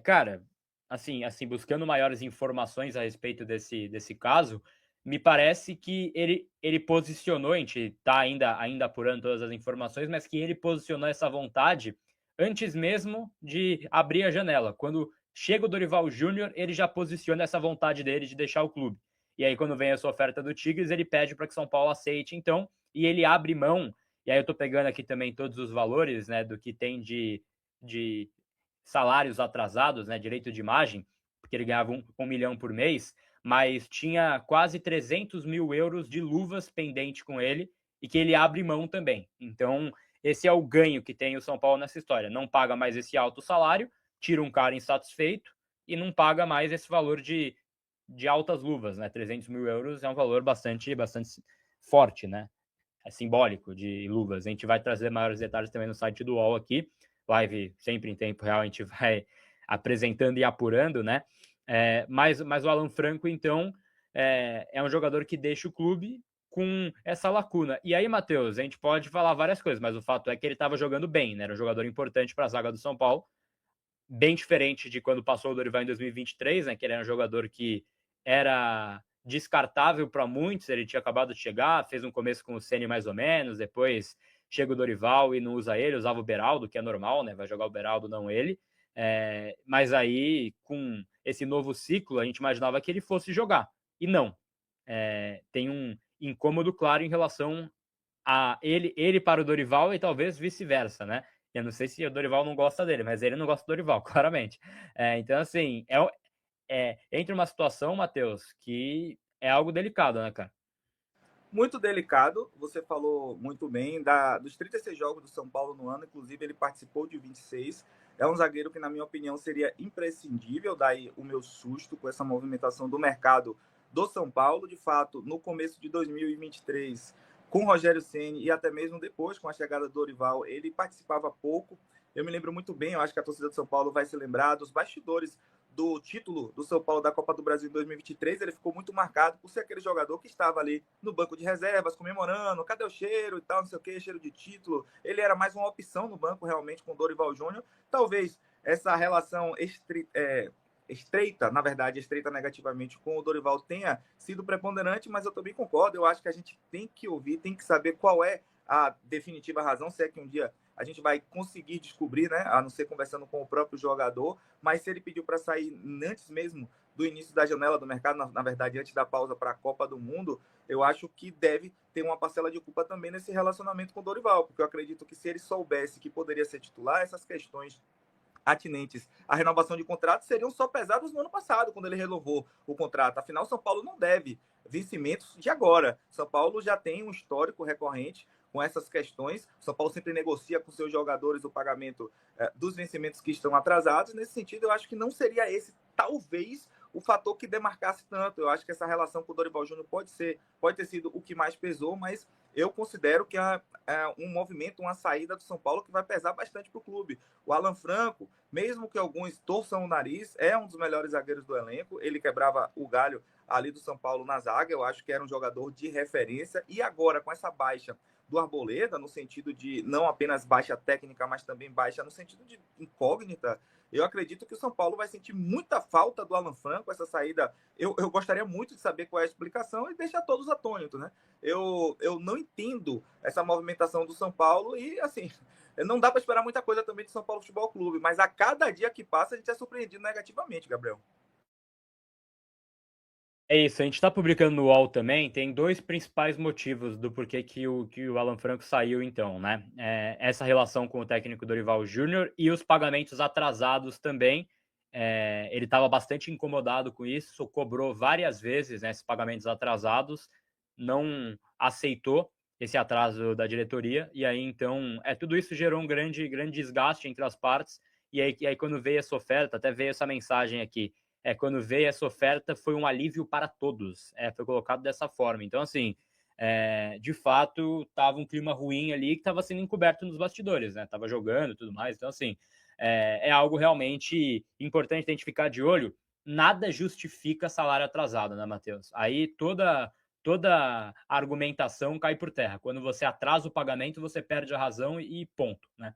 Cara, assim, buscando maiores informações a respeito desse caso, me parece que ele posicionou, a gente tá ainda apurando todas as informações, mas que ele posicionou essa vontade antes mesmo de abrir a janela. Quando chega o Dorival Júnior, ele já posiciona essa vontade dele de deixar o clube. E aí quando vem essa oferta do Tigres, ele pede para que São Paulo aceite então, e ele abre mão, e aí eu tô pegando aqui também todos os valores, né, do que tem de salários atrasados, né, direito de imagem, porque ele ganhava 1 milhão por mês, mas tinha quase 300 mil euros de luvas pendente com ele e que ele abre mão também. Então, esse é o ganho que tem o São Paulo nessa história. Não paga mais esse alto salário, tira um cara insatisfeito e não paga mais esse valor de altas luvas, né? 300 mil euros é um valor bastante forte, né? É simbólico de luvas. A gente vai trazer maiores detalhes também no site do UOL aqui. Live sempre em tempo real, a gente vai apresentando e apurando, né? Mas o Alan Franco, então, é um jogador que deixa o clube com essa lacuna. E aí, Matheus, a gente pode falar várias coisas, mas o fato é que ele estava jogando bem, né? Era um jogador importante para a zaga do São Paulo, bem diferente de quando passou o Dorival em 2023, né? Que ele era um jogador que era descartável para muitos. Ele tinha acabado de chegar, fez um começo com o Ceni mais ou menos, depois chega o Dorival e não usa ele, usava o Beraldo, que é normal, né? Vai jogar o Beraldo, não ele. Mas aí, com esse novo ciclo, a gente imaginava que ele fosse jogar. E não. Tem um incômodo claro em relação a ele para o Dorival e talvez vice-versa, né? Eu não sei se o Dorival não gosta dele, mas ele não gosta do Dorival, claramente. Então, assim, entre uma situação, Matheus, que é algo delicado, né, cara? Muito delicado, você falou muito bem, dos 36 jogos do São Paulo no ano, inclusive ele participou de 26. É um zagueiro que, na minha opinião, seria imprescindível, daí o meu susto com essa movimentação do mercado do São Paulo. De fato, no começo de 2023, com o Rogério Ceni e até mesmo depois, com a chegada do Dorival, ele participava pouco. Eu me lembro muito bem, eu acho que a torcida do São Paulo vai se lembrar dos bastidores do título do São Paulo da Copa do Brasil em 2023, ele ficou muito marcado por ser aquele jogador que estava ali no banco de reservas, comemorando, cadê o cheiro e tal, não sei o que, cheiro de título. Ele era mais uma opção no banco, realmente, com o Dorival Júnior. Talvez essa relação estreita, na verdade, estreita negativamente com o Dorival tenha sido preponderante, mas eu também concordo, eu acho que a gente tem que ouvir, tem que saber qual é a definitiva razão, se é que um dia a gente vai conseguir descobrir, né, a não ser conversando com o próprio jogador, mas se ele pediu para sair antes mesmo do início da janela do mercado, na verdade, antes da pausa para a Copa do Mundo, eu acho que deve ter uma parcela de culpa também nesse relacionamento com o Dorival, porque eu acredito que se ele soubesse que poderia ser titular, essas questões atinentes à renovação de contrato seriam só pesadas no ano passado, quando ele renovou o contrato. Afinal, São Paulo não deve vencimentos de agora. São Paulo já tem um histórico recorrente com essas questões. São Paulo sempre negocia com seus jogadores o pagamento dos vencimentos que estão atrasados. Nesse sentido, eu acho que não seria esse, talvez, o fator que demarcasse tanto. Eu acho que essa relação com o Dorival Júnior pode ter sido o que mais pesou, mas eu considero que é um movimento, uma saída do São Paulo que vai pesar bastante para o clube. O Alan Franco, mesmo que alguns torçam o nariz, é um dos melhores zagueiros do elenco. Ele quebrava o galho ali do São Paulo na zaga. Eu acho que era um jogador de referência. E agora, com essa baixa do Arboleda, no sentido de não apenas baixa técnica, mas também baixa no sentido de incógnita, eu acredito que o São Paulo vai sentir muita falta do Alan Franco, essa saída. Eu gostaria muito de saber qual é a explicação e deixar todos atônitos, né? Eu não entendo essa movimentação do São Paulo e, assim, não dá para esperar muita coisa também do São Paulo Futebol Clube, mas a cada dia que passa a gente é surpreendido negativamente, Gabriel. É isso, a gente está publicando no UOL também, tem dois principais motivos do porquê que o Alan Franco saiu então, né? Essa relação com o técnico Dorival Júnior e os pagamentos atrasados também. Ele estava bastante incomodado com isso, cobrou várias vezes, né, esses pagamentos atrasados, não aceitou esse atraso da diretoria, e aí então tudo isso gerou um grande desgaste entre as partes, e aí quando veio essa oferta, até veio essa mensagem aqui, quando veio essa oferta, foi um alívio para todos. Foi colocado dessa forma. Então, assim, de fato, estava um clima ruim ali que estava sendo encoberto nos bastidores, né? Tava jogando e tudo mais. Então, assim, é algo realmente importante a gente ficar de olho. Nada justifica salário atrasado, né, Matheus? Aí toda a argumentação cai por terra. Quando você atrasa o pagamento, você perde a razão e ponto, né?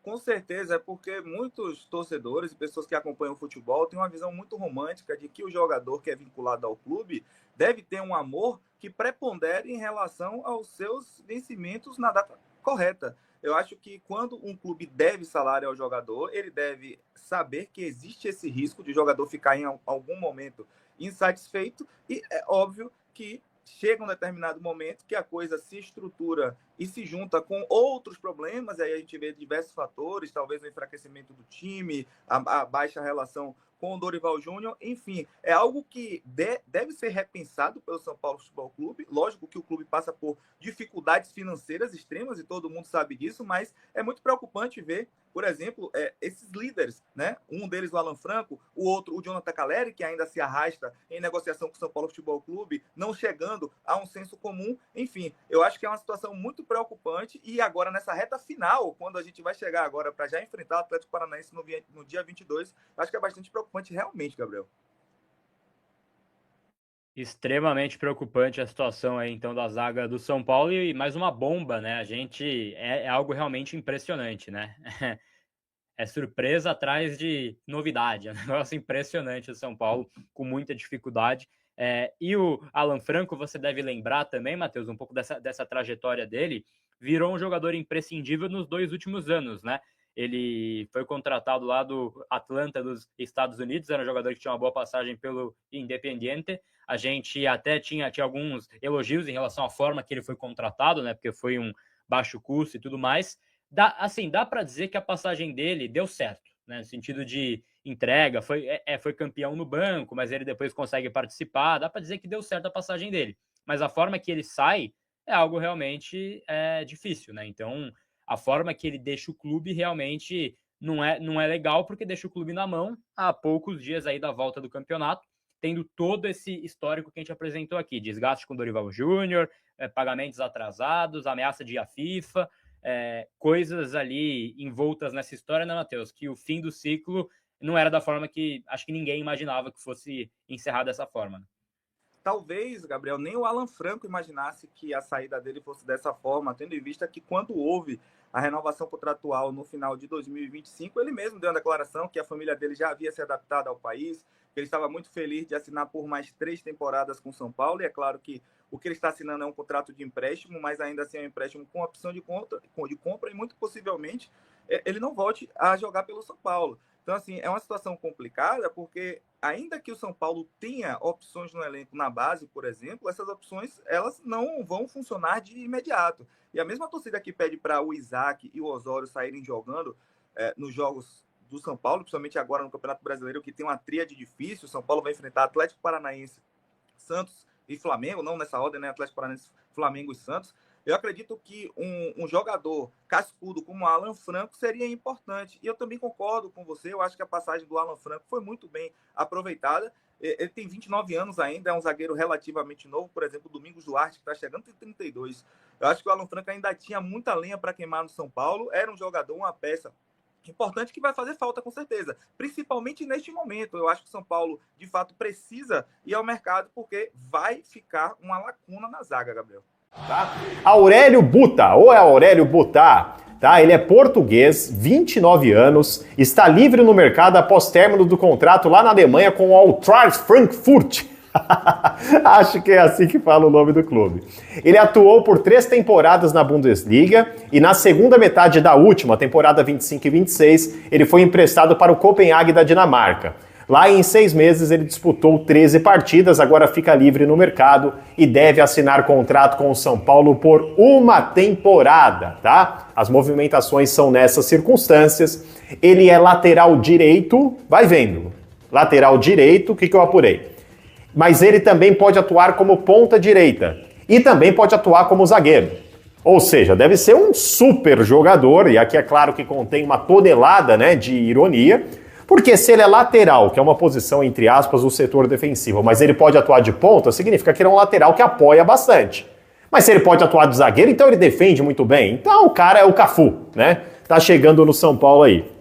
Com certeza, é porque muitos torcedores e pessoas que acompanham o futebol têm uma visão muito romântica de que o jogador que é vinculado ao clube deve ter um amor que prepondere em relação aos seus vencimentos na data correta. Eu acho que quando um clube deve salário ao jogador, ele deve saber que existe esse risco de o jogador ficar em algum momento insatisfeito, e é óbvio que chega um determinado momento que a coisa se estrutura e se junta com outros problemas, aí a gente vê diversos fatores, talvez o enfraquecimento do time, a baixa relação com o Dorival Júnior, enfim, é algo que deve ser repensado pelo São Paulo Futebol Clube. Lógico que o clube passa por dificuldades financeiras extremas e todo mundo sabe disso, mas é muito preocupante ver, por exemplo, esses líderes, né? Um deles o Alan Franco, o outro o Jonathan Calleri, que ainda se arrasta em negociação com o São Paulo Futebol Clube, não chegando a um senso comum. Enfim, eu acho que é uma situação muito preocupante, e agora nessa reta final, quando a gente vai chegar agora para já enfrentar o Atlético Paranaense no dia 22, acho que é bastante preocupante realmente, Gabriel. Extremamente preocupante a situação aí, então, da zaga do São Paulo, e mais uma bomba, né? A gente é algo realmente impressionante, né? É surpresa atrás de novidade, é um negócio impressionante o São Paulo, com muita dificuldade. E o Alan Franco, você deve lembrar também, Matheus, um pouco dessa trajetória dele, virou um jogador imprescindível nos 2 últimos anos, né? Ele foi contratado lá do Atlanta dos Estados Unidos, era um jogador que tinha uma boa passagem pelo Independiente. A gente até tinha alguns elogios em relação à forma que ele foi contratado, né? Porque foi um baixo custo e tudo mais. Dá para dizer que a passagem dele deu certo, né? No sentido de entrega, foi campeão no banco, mas ele depois consegue participar. Dá para dizer que deu certo a passagem dele. Mas a forma que ele sai é algo realmente difícil, né? Então, a forma que ele deixa o clube realmente não é legal, porque deixa o clube na mão há poucos dias aí da volta do campeonato, tendo todo esse histórico que a gente apresentou aqui, desgaste com o Dorival Júnior, pagamentos atrasados, ameaça de ir à FIFA, coisas ali envoltas nessa história, né, Matheus? Que o fim do ciclo não era da forma que acho que ninguém imaginava que fosse encerrar dessa forma, né? Talvez, Gabriel, nem o Alan Franco imaginasse que a saída dele fosse dessa forma, tendo em vista que quando houve a renovação contratual no final de 2025, ele mesmo deu uma declaração que a família dele já havia se adaptado ao país, que ele estava muito feliz de assinar por mais 3 temporadas com São Paulo, e é claro que o que ele está assinando é um contrato de empréstimo, mas ainda assim é um empréstimo com opção de compra, e muito possivelmente ele não volte a jogar pelo São Paulo. Então, assim, é uma situação complicada, porque ainda que o São Paulo tenha opções no elenco na base, por exemplo, essas opções elas não vão funcionar de imediato. E a mesma torcida que pede para o Isaac e o Osório saírem jogando nos jogos do São Paulo, principalmente agora no Campeonato Brasileiro, que tem uma tríade difícil. O São Paulo vai enfrentar Atlético Paranaense, Santos e Flamengo, não nessa ordem, né? Atlético Paranaense, Flamengo e Santos. Eu acredito que um jogador cascudo como o Alan Franco seria importante. E eu também concordo com você. Eu acho que a passagem do Alan Franco foi muito bem aproveitada. Ele tem 29 anos ainda, é um zagueiro relativamente novo. Por exemplo, o Domingos Duarte, que está chegando, tem 32. Eu acho que o Alan Franco ainda tinha muita lenha para queimar no São Paulo. Era um jogador, uma peça importante que vai fazer falta, com certeza. Principalmente neste momento. Eu acho que o São Paulo, de fato, precisa ir ao mercado, porque vai ficar uma lacuna na zaga, Gabriel. Tá? Aurélio Buta, ou é Aurélio Buta, tá? Ele é português, 29 anos, está livre no mercado após término do contrato lá na Alemanha com o Eintracht Frankfurt. Acho que é assim que fala o nome do clube. Ele atuou por 3 temporadas na Bundesliga e na segunda metade da última, temporada 25 e 26, ele foi emprestado para o Copenhague da Dinamarca. Lá em 6 meses ele disputou 13 partidas, agora fica livre no mercado e deve assinar contrato com o São Paulo por 1 temporada, tá? As movimentações são nessas circunstâncias. Ele é lateral direito, vai vendo. Lateral direito, o que eu apurei? Mas ele também pode atuar como ponta direita e também pode atuar como zagueiro. Ou seja, deve ser um super jogador, e aqui é claro que contém uma tonelada, né, de ironia, porque se ele é lateral, que é uma posição, entre aspas, do setor defensivo, mas ele pode atuar de ponta, significa que ele é um lateral que apoia bastante. Mas se ele pode atuar de zagueiro, então ele defende muito bem. Então o cara é o Cafu, né? Tá chegando no São Paulo aí.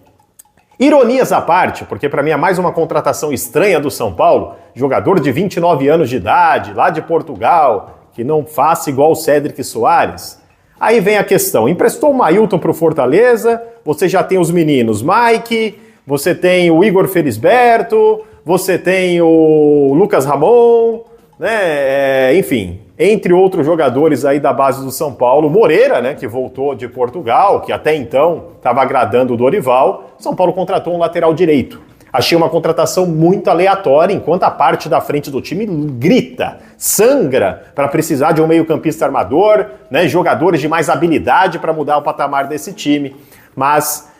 Ironias à parte, porque para mim é mais uma contratação estranha do São Paulo, jogador de 29 anos de idade, lá de Portugal, que não faça igual o Cédric Soares. Aí vem a questão, emprestou o Mailton para o Fortaleza, você já tem os meninos Mike, você tem o Igor Felisberto, você tem o Lucas Ramon, né? Enfim, entre outros jogadores aí da base do São Paulo, Moreira, né, que voltou de Portugal, que até então estava agradando o Dorival. São Paulo contratou um lateral direito. Achei uma contratação muito aleatória, enquanto a parte da frente do time grita, sangra para precisar de um meio-campista armador, né, jogadores de mais habilidade para mudar o patamar desse time. Mas,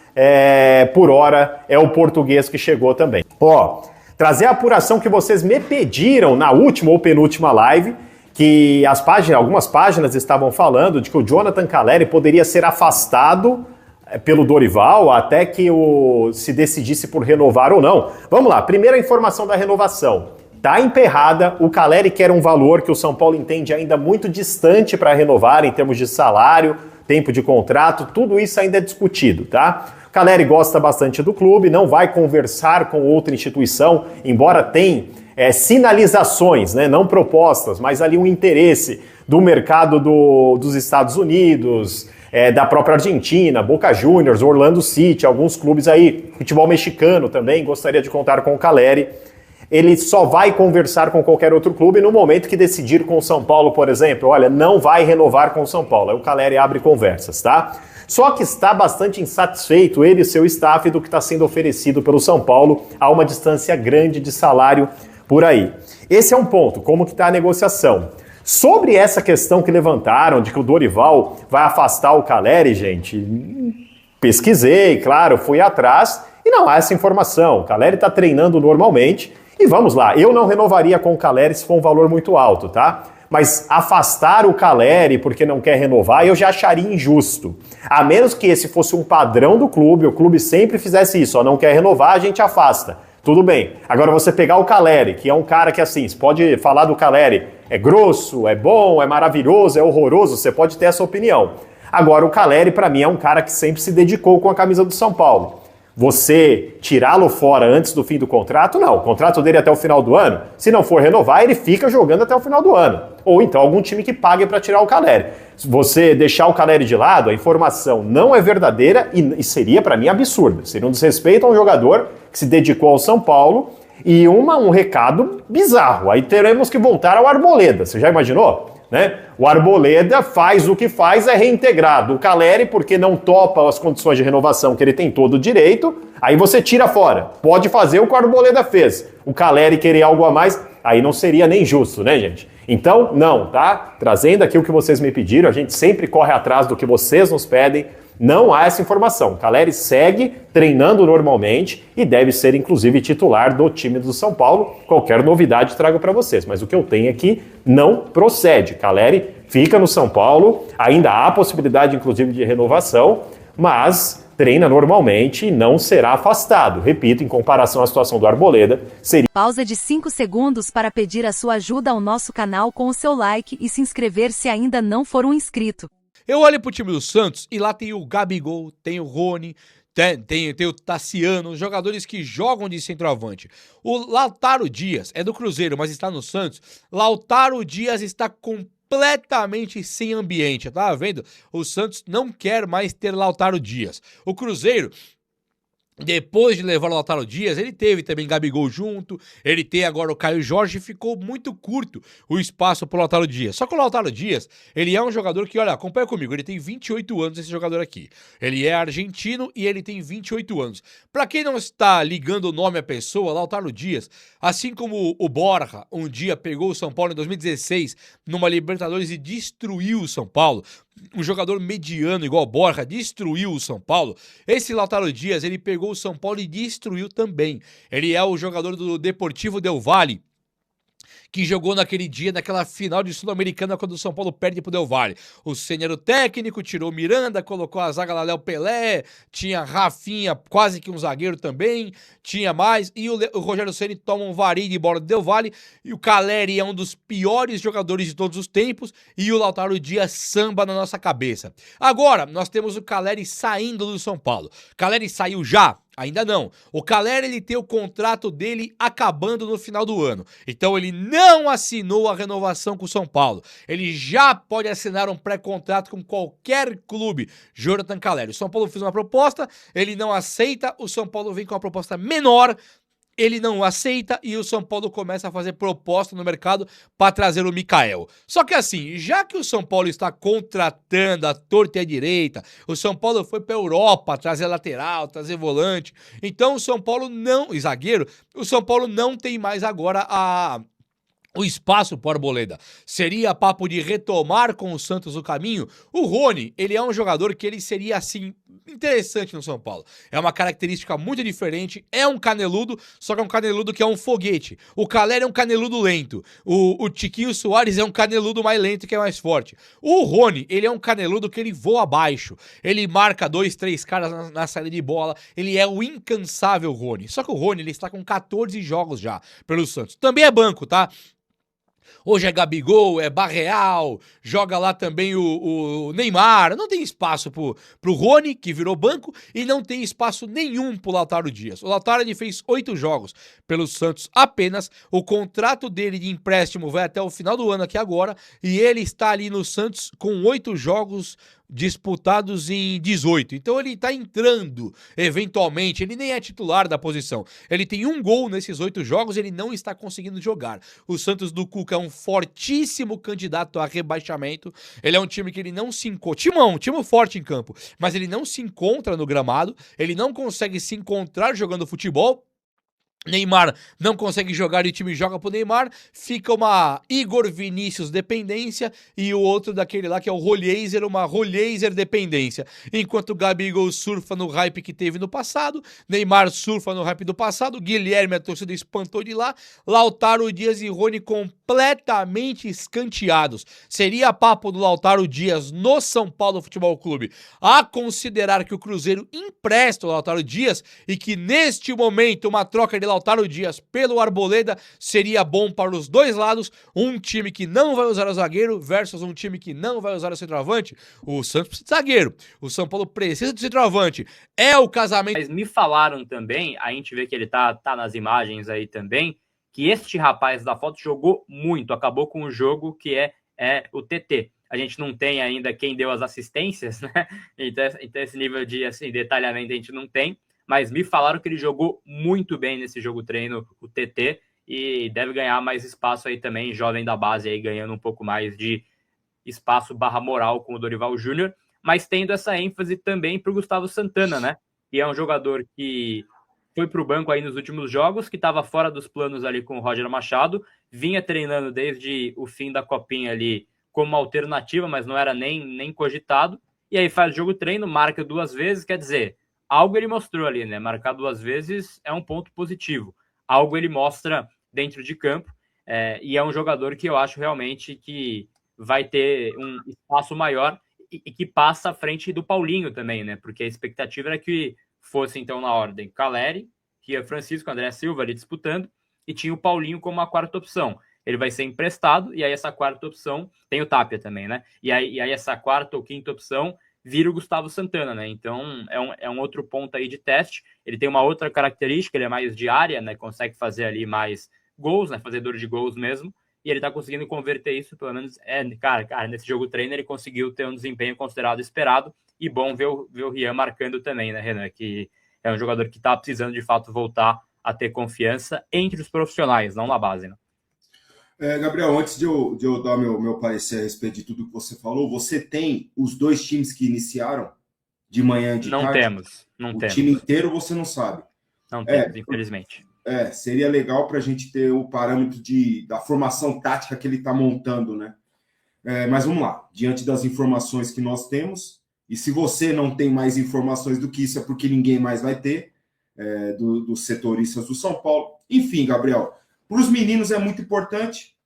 por hora, é o português que chegou também. Ó, trazer a apuração que vocês me pediram na última ou penúltima live, que algumas páginas estavam falando de que o Jonathan Calleri poderia ser afastado pelo Dorival até que se decidisse por renovar ou não. Vamos lá, primeira informação da renovação. Tá emperrada, o Calleri quer um valor que o São Paulo entende ainda muito distante para renovar em termos de salário, tempo de contrato, tudo isso ainda é discutido, tá? O Calleri gosta bastante do clube, não vai conversar com outra instituição, embora tenha sinalizações, né, não propostas, mas ali um interesse do mercado dos Estados Unidos, da própria Argentina, Boca Juniors, Orlando City, alguns clubes aí, futebol mexicano também, gostaria de contar com o Calleri. Ele só vai conversar com qualquer outro clube no momento que decidir com o São Paulo, por exemplo, olha, não vai renovar com o São Paulo. Aí o Calleri abre conversas, tá? Só que está bastante insatisfeito, ele e seu staff, do que está sendo oferecido pelo São Paulo a uma distância grande de salário por aí. Esse é um ponto, como que está a negociação. Sobre essa questão que levantaram de que o Dorival vai afastar o Calleri, gente, pesquisei, claro, fui atrás e não há essa informação. O Calleri está treinando normalmente e vamos lá, eu não renovaria com o Calleri se for um valor muito alto, tá? Mas afastar o Calleri porque não quer renovar, eu já acharia injusto. A menos que esse fosse um padrão do clube, o clube sempre fizesse isso, ó, não quer renovar, a gente afasta. Tudo bem. Agora você pegar o Calleri, que é um cara que assim, você pode falar do Calleri, é grosso, é bom, é maravilhoso, é horroroso, você pode ter essa opinião. Agora o Calleri para mim é um cara que sempre se dedicou com a camisa do São Paulo. Você tirá-lo fora antes do fim do contrato? Não, o contrato dele é até o final do ano. Se não for renovar, ele fica jogando até o final do ano. Ou então algum time que pague para tirar o Calleri. Se você deixar o Calleri de lado, a informação não é verdadeira e seria para mim absurda. Seria um desrespeito a um jogador que se dedicou ao São Paulo e um recado bizarro. Aí teremos que voltar ao Arboleda. Você já imaginou? Né? O Arboleda faz o que faz, é reintegrado. O Calleri, porque não topa as condições de renovação que ele tem todo o direito, aí você tira fora. Pode fazer o que o Arboleda fez. O Calleri querer algo a mais, aí não seria nem justo, né, gente? Então, não, tá? Trazendo aqui o que vocês me pediram, a gente sempre corre atrás do que vocês nos pedem. Não há essa informação. Calleri segue treinando normalmente e deve ser, inclusive, titular do time do São Paulo. Qualquer novidade trago para vocês, mas o que eu tenho aqui não procede. Calleri fica no São Paulo, ainda há possibilidade, inclusive, de renovação, mas treina normalmente e não será afastado. Repito, em comparação à situação do Arboleda, seria... Pausa de 5 segundos para pedir a sua ajuda ao nosso canal com o seu like e se inscrever se ainda não for um inscrito. Eu olho pro time do Santos e lá tem o Gabigol, tem o Rony, tem o Tassiano, os jogadores que jogam de centroavante. O Lautaro Dias é do Cruzeiro, mas está no Santos. Lautaro Dias está completamente sem ambiente, tá vendo? O Santos não quer mais ter Lautaro Dias. O Cruzeiro, depois de levar o Lautaro Dias, ele teve também Gabigol junto, ele tem agora o Caio Jorge, ficou muito curto o espaço pro Lautaro Dias. Só que o Lautaro Dias, ele é um jogador que, olha, acompanha comigo, ele tem 28 anos, esse jogador aqui. Ele é argentino e ele tem 28 anos. Pra quem não está ligando o nome à pessoa, Lautaro Dias, assim como o Borja um dia pegou o São Paulo em 2016 numa Libertadores e destruiu o São Paulo, um jogador mediano igual o Borja destruiu o São Paulo, esse Lautaro Dias, ele pegou o São Paulo e destruiu também. Ele é o jogador do Deportivo Del Valle, que jogou naquele dia, naquela final de Sul-Americana, quando o São Paulo perde pro Del Valle. O Ceni era o técnico, tirou Miranda, colocou a zaga lá, Léo Pelé, tinha Rafinha, quase que um zagueiro também, tinha mais, e o Rogério Ceni toma um varinho de bola do Del Valle, e o Calleri é um dos piores jogadores de todos os tempos, e o Lautaro Dias samba na nossa cabeça. Agora, nós temos o Calleri saindo do São Paulo. Calleri saiu já? Ainda não. O Calleri, ele tem o contrato dele acabando no final do ano. Então ele não assinou a renovação com o São Paulo. Ele já pode assinar um pré-contrato com qualquer clube. Jonathan Calleri. O São Paulo fez uma proposta, ele não aceita, o São Paulo vem com uma proposta menor, ele não aceita e o São Paulo começa a fazer proposta no mercado para trazer o Mikael. Só que assim, já que o São Paulo está contratando a torta e a direita, o São Paulo foi para a Europa trazer lateral, trazer volante, então o São Paulo não, e zagueiro, o São Paulo não tem mais agora o espaço para o Arboleda. Seria papo de retomar com o Santos o caminho? O Rony, ele é um jogador que ele seria, assim, interessante no São Paulo. É uma característica muito diferente, é um caneludo, só que é um caneludo que é um foguete. O Calleri é um caneludo lento. O Tiquinho Soares é um caneludo mais lento que é mais forte. O Rony, ele é um caneludo que ele voa abaixo. Ele marca 2, 3 caras na saída de bola. Ele é o incansável Rony. Só que o Rony, ele está com 14 jogos já pelo Santos. Também é banco, tá? Hoje é Gabigol, é Barreal, joga lá também o Neymar. Não tem espaço pro Rony, que virou banco, e não tem espaço nenhum pro Lautaro Dias. O Lautaro, ele fez 8 jogos pelo Santos apenas. O contrato dele de empréstimo vai até o final do ano aqui agora, e ele está ali no Santos com 8 jogos disputados em 18. Então ele tá entrando, eventualmente. Ele nem é titular da posição. Ele tem 1 gol nesses 8 jogos, ele não está conseguindo jogar. O Santos do Cuca é um fortíssimo candidato a rebaixamento. Ele é um time que ele não se encontra. Time forte em campo, mas ele não se encontra no gramado. Ele não consegue se encontrar jogando futebol. Neymar não consegue jogar e o time joga pro Neymar, fica uma Igor Vinícius dependência e o outro daquele lá que é o Rolheiser, uma Rolheiser dependência. Enquanto o Gabigol surfa no hype que teve no passado, Neymar surfa no hype do passado, Guilherme, a torcida espantou de lá, Lautaro Dias e Rony completamente escanteados. Seria papo do Lautaro Dias no São Paulo Futebol Clube a considerar que o Cruzeiro empresta o Lautaro Dias e que neste momento uma troca de Lautaro Dias pelo Arboleda seria bom para os dois lados, um time que não vai usar o zagueiro versus um time que não vai usar o centroavante. O Santos precisa de zagueiro, o São Paulo precisa de centroavante, é o casamento. Mas me falaram também, a gente vê que ele tá nas imagens aí também, que este rapaz da foto jogou muito, acabou com o jogo que é o TT. A gente não tem ainda quem deu as assistências, né? Então esse nível de assim, detalhamento a gente não tem, mas me falaram que ele jogou muito bem nesse jogo treino, o TT, e deve ganhar mais espaço aí também, jovem da base aí, ganhando um pouco mais de espaço /moral com o Dorival Júnior, mas tendo essa ênfase também para o Gustavo Santana, né? Que é um jogador que foi para o banco aí nos últimos jogos, que estava fora dos planos ali com o Roger Machado, vinha treinando desde o fim da Copinha ali como alternativa, mas não era nem cogitado, e aí faz jogo treino, marca 2 vezes, quer dizer, algo ele mostrou ali, né? Marcar 2 vezes é um ponto positivo. Algo ele mostra dentro de campo. E é um jogador que eu acho realmente que vai ter um espaço maior e que passa à frente do Paulinho também, né? Porque a expectativa era que fosse, então, na ordem, Calleri, Rian Francisco, André Silva ali disputando, e tinha o Paulinho como a 4ª opção. Ele vai ser emprestado, e aí essa 4ª opção, tem o Tapia também, né? E aí essa 4ª ou 5ª opção vira o Gustavo Santana, né? Então é um outro ponto aí de teste. Ele tem uma outra característica, ele é mais de área, né? Consegue fazer ali mais gols, né? Fazedor de gols mesmo. E ele tá conseguindo converter isso, pelo menos, cara, nesse jogo treino ele conseguiu ter um desempenho considerado esperado. E bom ver o Rian marcando também, né, Renan? Que é um jogador que tá precisando de fato voltar a ter confiança entre os profissionais, não na base, né? Gabriel, antes de eu dar meu parecer a respeito de tudo que você falou, você tem os 2 times que iniciaram de manhã e de tarde? Não temos. O time inteiro você não sabe? Não temos, infelizmente. Seria legal para a gente ter o parâmetro da formação tática que ele está montando, né? Mas vamos lá, diante das informações que nós temos, e se você não tem mais informações do que isso, é porque ninguém mais vai ter, dos setoristas do São Paulo. Enfim, Gabriel, para os meninos é muito importante,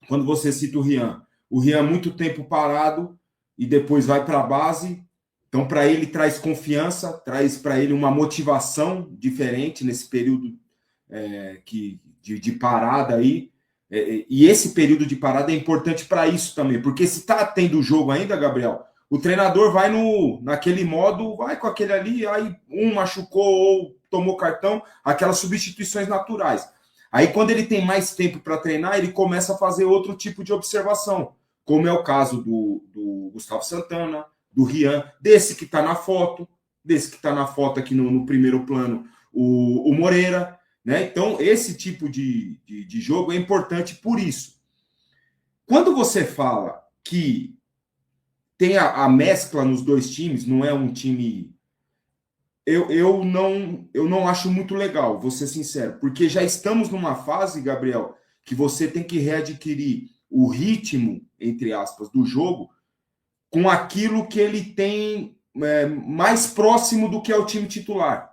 quando você cita o Rian muito tempo parado e depois vai para a base, então para ele traz confiança, traz para ele uma motivação diferente nesse período de parada aí, e esse período de parada é importante para isso também, porque se está tendo jogo ainda, Gabriel, O treinador vai naquele modo, vai com aquele ali, aí um machucou ou tomou cartão, aquelas substituições naturais. Aí, quando ele tem mais tempo para treinar, ele começa a fazer outro tipo de observação, como é o caso do Gustavo Santana, do Rian, desse que está na foto aqui no primeiro plano, o Moreira, né? Então, esse tipo de jogo é importante por isso. Quando você fala que tem a mescla nos dois times, não é um time... Eu não acho muito legal, vou ser sincero, porque já estamos numa fase, Gabriel, que você tem que readquirir o ritmo, entre aspas, do jogo com aquilo que ele tem mais próximo do que é o time titular.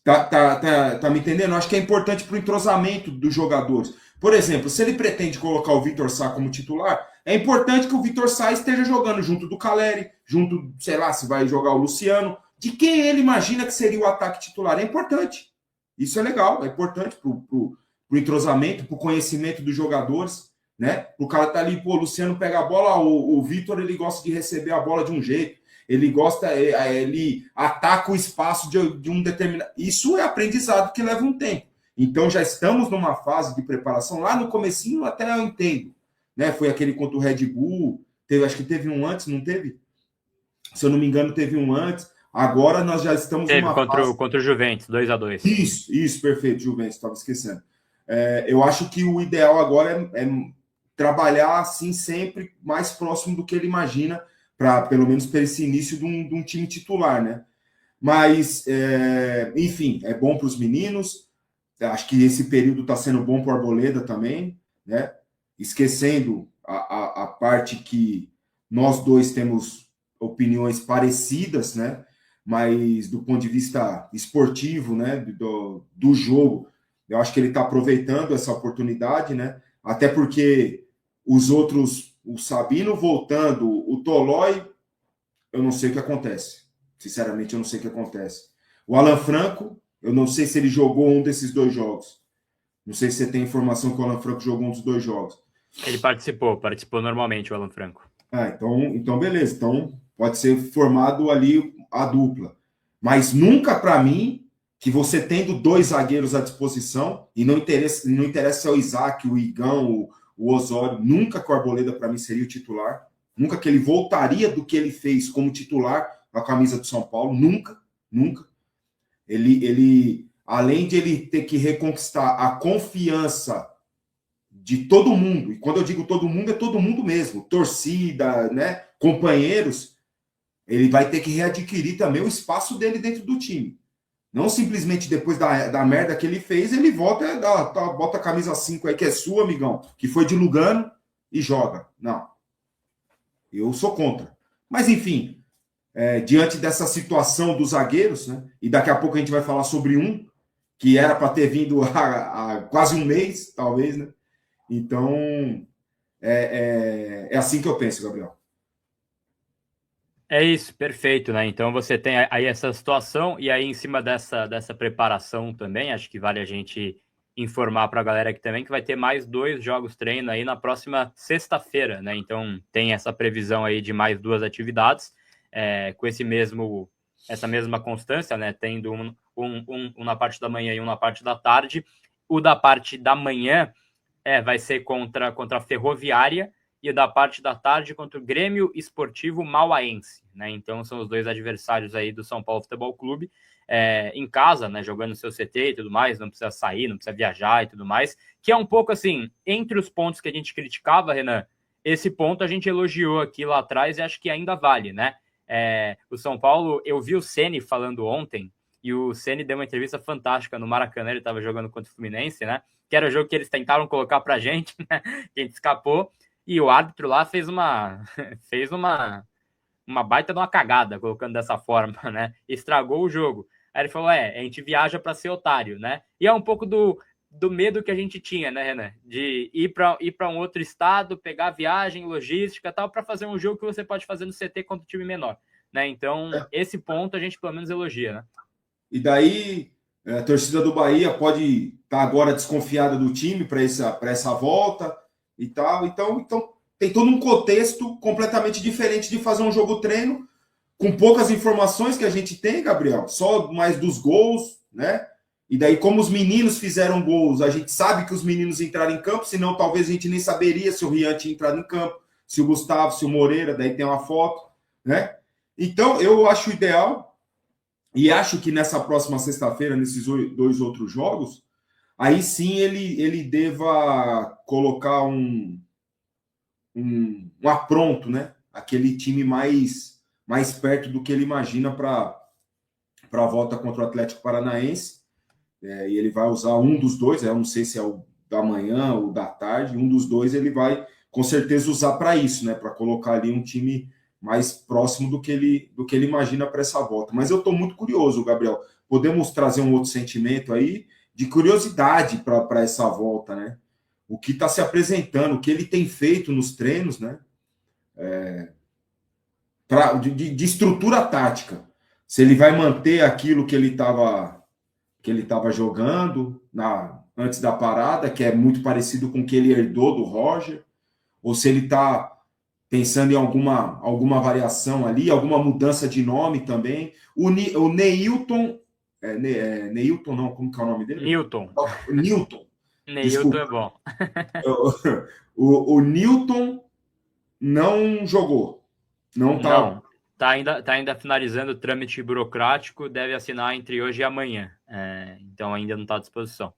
Tá me entendendo? Eu acho que é importante para o entrosamento dos jogadores. Por exemplo, se ele pretende colocar o Vitor Sá como titular, é importante que o Vitor Sá esteja jogando junto do Caleri, junto, sei lá, se vai jogar o Luciano, de quem ele imagina que seria o ataque titular. É importante. Isso é legal, é importante para o entrosamento, para o conhecimento dos jogadores, né? O cara tá ali, pô, o Luciano pega a bola, o Vitor, ele gosta de receber a bola de um jeito, ele ataca o espaço de um determinado... Isso é aprendizado que leva um tempo. Então, já estamos numa fase de preparação. Lá no comecinho, até eu entendo. Né? Foi aquele contra o Red Bull. Acho que teve um antes, não teve? Se eu não me engano, teve um antes. Agora nós já estamos numa fase... contra o Juventus, 2-2. Isso, perfeito, Juventus, estava esquecendo. Eu acho que o ideal agora é trabalhar assim sempre mais próximo do que ele imagina, pelo menos para esse início de um time titular, né? Mas, enfim, é bom para os meninos. Acho que esse período está sendo bom para o Arboleda também, né? Esquecendo a parte que nós dois temos opiniões parecidas, né? Mas do ponto de vista esportivo, né? Do jogo, eu acho que ele está aproveitando essa oportunidade, né? Até porque os outros, o Sabino voltando, o Tolói, eu não sei o que acontece. Sinceramente, eu não sei o que acontece. O Alan Franco, eu não sei se ele jogou um desses dois jogos. Não sei se você tem informação que o Alan Franco jogou um dos dois jogos. Ele participou normalmente, o Alan Franco. Então beleza. Então pode ser formado ali a dupla. Mas nunca, para mim, que você tendo dois zagueiros à disposição, e não interessa se é o Isaac, o Igão, o Osório, nunca que o Arboleda, para mim, seria o titular. Nunca que ele voltaria do que ele fez como titular na camisa do São Paulo. Nunca. Ele, além de ele ter que reconquistar a confiança de todo mundo, e quando eu digo todo mundo, é todo mundo mesmo, torcida, né, companheiros, ele vai ter que readquirir também o espaço dele dentro do time. Não simplesmente depois da merda que ele fez, ele volta, bota a camisa 5 aí, que é sua, amigão, que foi de Lugano, e joga. Não. Eu sou contra. Mas, enfim, diante dessa situação dos zagueiros, né, e daqui a pouco a gente vai falar sobre um, que era para ter vindo há quase um mês, talvez, né? Então, é assim que eu penso, Gabriel. É isso, perfeito, né? Então você tem aí essa situação, e aí em cima dessa preparação também, acho que vale a gente informar para a galera aqui também que vai ter mais 2 jogos treino aí na próxima sexta-feira, né? Então tem essa previsão aí de mais 2 atividades, com essa mesma constância, né? Tendo um na parte da manhã e um na parte da tarde. O da parte da manhã vai ser contra a Ferroviária, e da parte da tarde contra o Grêmio Esportivo Mauaense, né? Então são os 2 adversários aí do São Paulo Futebol Clube, em casa, né? Jogando no seu CT e tudo mais, não precisa sair, não precisa viajar e tudo mais, que é um pouco assim, entre os pontos que a gente criticava, Renan, esse ponto a gente elogiou aqui lá atrás e acho que ainda vale, né? O São Paulo, eu vi o Ceni falando ontem, e o Ceni deu uma entrevista fantástica no Maracanã, ele estava jogando contra o Fluminense, né? Que era o jogo que eles tentaram colocar pra gente, né? Que a gente escapou. E o árbitro lá fez uma baita de uma cagada, colocando dessa forma, né? Estragou o jogo. Aí ele falou, a gente viaja para ser otário, né? E é um pouco do medo que a gente tinha, né, Renan? De ir para um outro estado, pegar viagem, logística e tal, para fazer um jogo que você pode fazer no CT contra o time menor, né? Então, esse ponto a gente pelo menos elogia, né? E daí, a torcida do Bahia pode estar agora desconfiada do time para essa volta e tal. Então, tem todo um contexto completamente diferente de fazer um jogo treino com poucas informações que a gente tem, Gabriel, só mais dos gols, né? E daí, como os meninos fizeram gols, a gente sabe que os meninos entraram em campo, senão talvez a gente nem saberia se o Rian tinha entrado em campo, se o Gustavo, se o Moreira, daí tem uma foto, né? Então, eu acho ideal, e acho que nessa próxima sexta-feira, nesses 2 outros jogos, aí sim ele deva colocar um apronto, né? Aquele time mais perto do que ele imagina para a volta contra o Atlético Paranaense. E ele vai usar um dos dois, eu não sei se é o da manhã ou da tarde, um dos dois ele vai com certeza usar para isso, né? Para colocar ali um time mais próximo do que ele imagina para essa volta. Mas eu estou muito curioso, Gabriel. Podemos trazer um outro sentimento aí de curiosidade para essa volta, né? O que está se apresentando, o que ele tem feito nos treinos, né? De estrutura tática. Se ele vai manter aquilo que ele estava jogando antes da parada, que é muito parecido com o que ele herdou do Roger, ou se ele está pensando em alguma variação ali, alguma mudança de nome também. O Neilton, Neilton não, como que é o nome dele? Newton. Newton. Neilton é bom. O Newton não jogou. Não tá. Não, tá ainda finalizando o trâmite burocrático, deve assinar entre hoje e amanhã. Então ainda não está à disposição.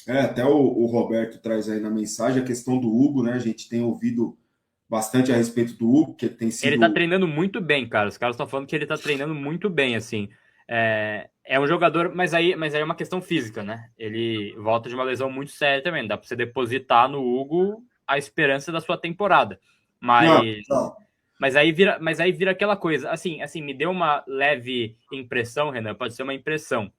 Até o Roberto traz aí na mensagem a questão do Hugo, né? A gente tem ouvido bastante a respeito do Hugo, que ele tem sido... Ele tá treinando muito bem, cara. Os caras estão falando que ele tá treinando muito bem, assim. É um jogador, mas aí é uma questão física, né? Ele volta de uma lesão muito séria também. Não dá pra você depositar no Hugo a esperança da sua temporada. Mas aí vira aquela coisa. Assim, me deu uma leve impressão, Renan, pode ser uma impressão,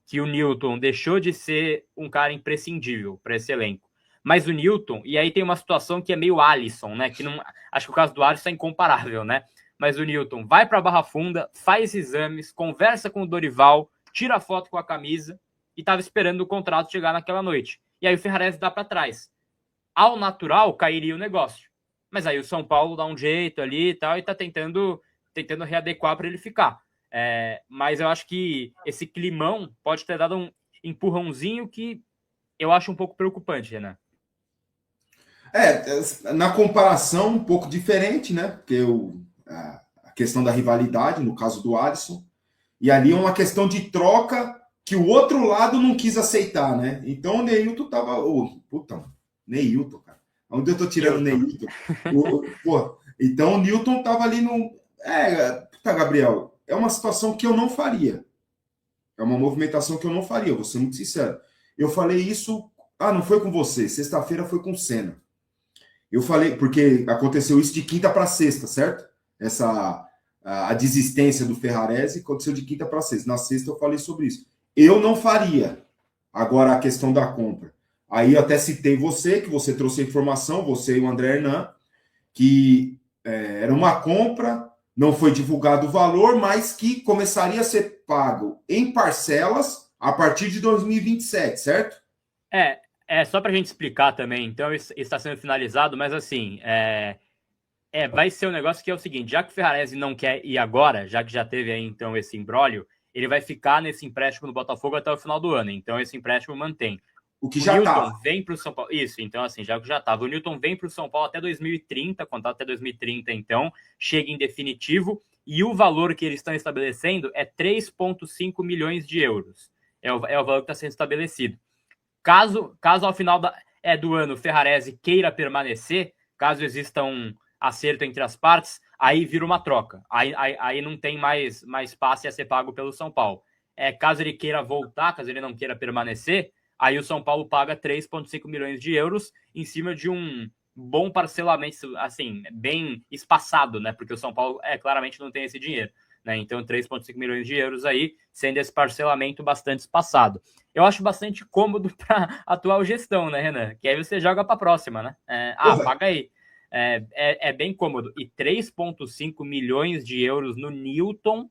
que o Newton deixou de ser um cara imprescindível para esse elenco. Mas o Newton, e aí tem uma situação que é meio Alisson, né? Que não, acho que o caso do Alisson é incomparável, né? Mas o Newton vai para Barra Funda, faz exames, conversa com o Dorival, tira a foto com a camisa e estava esperando o contrato chegar naquela noite. E aí o Ferrarese dá para trás. Ao natural, cairia o negócio. Mas aí o São Paulo dá um jeito ali e tal, e tá tentando readequar para ele ficar. Mas eu acho que esse climão pode ter dado um empurrãozinho que eu acho um pouco preocupante, Renan. Na comparação, um pouco diferente, né? Porque a questão da rivalidade, no caso do Alisson, e ali uma questão de troca que o outro lado não quis aceitar, né? Então o Neilton tava... Neilton, cara. Onde eu tô tirando o Neilton? Então o Newton tava ali no... Gabriel, é uma situação que eu não faria. É uma movimentação que eu não faria, vou ser muito sincero. Eu falei isso... não foi com você. Sexta-feira foi com o Senna. Eu falei, porque aconteceu isso de quinta para sexta, certo? A desistência do Ferrarese aconteceu de quinta para sexta. Na sexta eu falei sobre isso. Eu não faria. Agora a questão da compra. Aí eu até citei você, que você trouxe a informação, você e o André Hernan, que era uma compra, não foi divulgado o valor, mas que começaria a ser pago em parcelas a partir de 2027, certo? Só para a gente explicar também, então isso está sendo finalizado, mas assim, vai ser um negócio que é o seguinte, já que o Ferrarese não quer ir agora, já que já teve aí então esse imbróglio, ele vai ficar nesse empréstimo no Botafogo até o final do ano, então esse empréstimo mantém. O que já Newton vem para o São Paulo, isso, então assim, já estava, o Newton vem para o São Paulo até 2030, contrato até 2030, então, chega em definitivo, e o valor que eles estão estabelecendo é 3,5 milhões de euros, é o valor que está sendo estabelecido. Caso ao final do ano o Ferrarese queira permanecer, caso exista um acerto entre as partes, aí vira uma troca. Aí não tem mais passe a ser pago pelo São Paulo. Caso ele queira voltar, caso ele não queira permanecer, aí o São Paulo paga 3,5 milhões de euros em cima de um bom parcelamento, assim, bem espaçado, né? Porque o São Paulo claramente não tem esse dinheiro. Né? Então, 3,5 milhões de euros aí, sendo esse parcelamento bastante espaçado. Eu acho bastante cômodo para a atual gestão, né, Renan? Que aí você joga para a próxima, né? Paga aí. É bem cômodo. E 3,5 milhões de euros no Newton